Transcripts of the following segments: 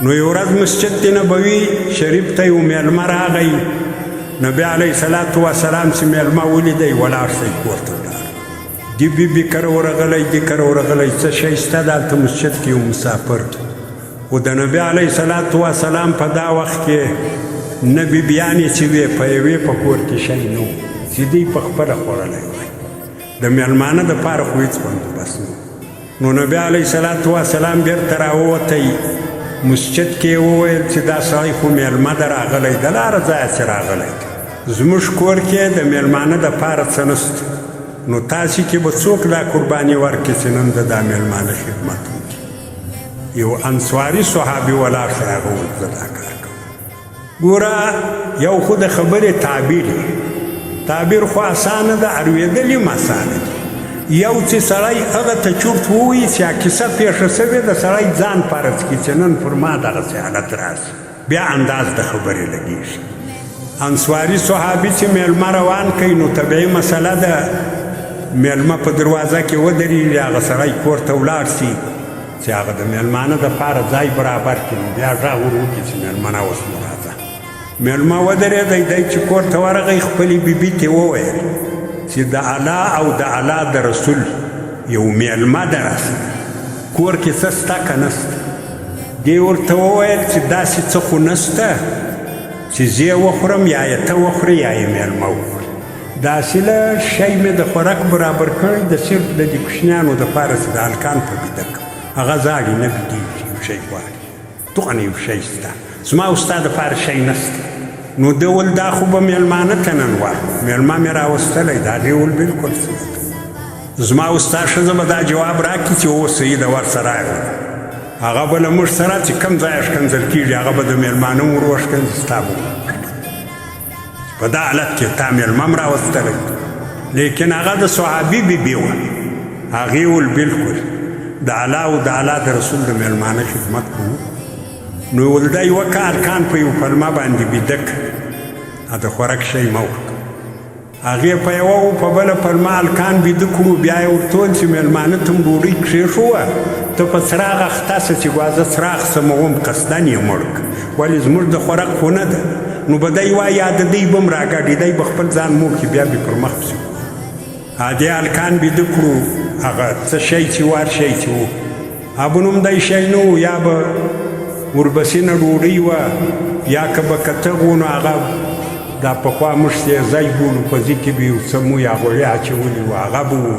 نو یو ورځ مسجد نبوي شریف ته یو میلمه راغی. نبی علیه الصلاة والسلام چې میلمه ولیدی ولاړ شي کور ته ولاړ. دی بي کره ورغلی دی کره ورغلی څه شی شته دلته مسجد کې یو مسافر و د نبی علیه الصلاة والسلام په دا وخت کې نه بیانې چې وې په یوې په کور کې شی نه و چې دوی په خپله خوړلی وای. د میلمانه دپاره خو هېڅ بندوبست نه. نو نبی علیه الصلاة والسلام بېرته راووتی مسجد کې وویل چې دا سړی خو میلمه ده راغلی د لاره ځایه چې راغلی زموږ کور کې د میلمانه دپاره څه نسته. نو تاسې کې به څوک دا قرباني ورکړي چې نن د دا میلمانه خدمت وکړي. یو انصاري صحابي ولاړ شو هغه وویل زه دا کار کوم. ګوره یو خو د خبرې تعبیر خو اسانه ده اورېدل هم اسانه دي. یو چې سړی هغه ته چورت ووایي چې کیسه پیښه شوې ده سړی ځان فرض کړي چې نن پر ما دغسې حالت راشي بیا انداز د خبرې لګېږي. انصاري صحابي چې میلمه روان کوي نو طبیعي مسله ده میلمه په دروازه کې ودرېږي هغه سړی کور ته ولاړ شي چې هغه د میلمانه دپاره ځای برابر کړي نو بیا غږ ور وکړي چې میلمنه اوس نو راځه. میلمه ودرېدی دی چې کور ته ورغی خپلې بیبي ته وویل چې د الله او د الله د رسول یو میلمه ده راسره کور کې څه شته که نسته. دې ورته وویل چې داسې څه خو نسته چې زه وخورم یا یې ته وخورې یا یې میلمه وخوري. داسې له شی مې د خوراک برابر کړی د صرف د دې کوچنیانو دپاره چې د هلکان په بیده کړم هغه زاړي نه بیدېږي یو شی غواړي دغه یو شی شته زما او ستا دپاره شی نسته. نو ده ول دا خو به میلمانه ته نن ورکړو میلمه مې راوستلی دا دې ول بلکل زما او ستا ښځه به دا جواب راکړي چې اوس صحیح ده ورسه راغله هغه به له موږ سره چې کوم ځای ښکنځل کېږي هغه به د میلمانه ور وښکنځي ستا به په دا حالت کې تا میلمه م راوستلی لیکن هغه د صحابي بیبي وه هغې ول بلکل د الله او د الله د رسول د میلمانه خدمت کوو. نو ول دا یوه کارکان په یو پلمه باندې بیده کړه د خوراک شی مه ورکړه. هغې په یوه و په بله پلمه هلکان بیده کړو بیا یې ورته وویل چې میلمانه ته م ډوډۍ کښېښوه ته په څراغ اخته سه چې ګوازه څراغ سموم قصدن یې مړ کړه ولې زموږ د خوراک خو نه ده. نو به دی وایي یا د دی به م راګډي دی به خپل ځان موکي بیا به پر مخ پسې دې هلکان بیده کړو هغه څه شی چې وار شی چې و هغه نوم دی شی نه و یا به وربسینه ډوډۍ وه یا که به کتغ و نو هغه دا پخوا موږ سیزی بولو په ځي کې به یو څه موی هغوی اچولي وو هغه به و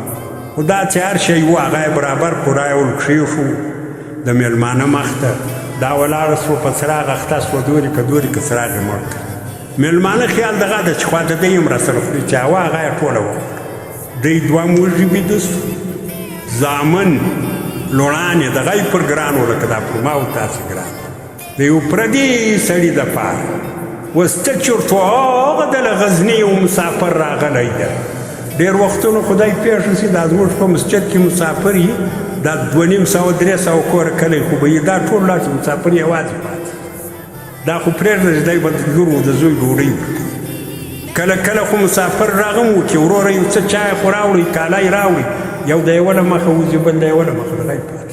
خو دا چې هر شی و هغه یې برابر پورایول کښېښو د میلمانه مخ ته دا ولاړه سوه په څراغ اخته سوه دورې که څراغ یې مړ کړه. میلمانه خیال دغه ده چې خوا د دی هم راسره خوري چې هوا هغه یې ټوله وخوړه. دی دوه موږي بیده سو زامن لوړانې دغه یې پر ګران و لکه دا پر ما او تاسې ګران د یو پردي سړي دپاره اوس ته چېرته هغه د له غزني یو مسافر راغلی ده ډېر وختونه خدای پېښه شي دا زموږ په مسجد کې مسافر یي دا 250-300 کوره کلی خو به یې دا ټول لاړ چې مسافر یوازې پاتې دا خو پرېږده چې دی به د لور و د زوی ډوډۍ ورکوي. کله کله خو مسافر راغم وکړي وروره یو څه چای خو راوړئ کالی راوړي یو د یوه له مخه وځي بل د یوه له مخه دغی پاتې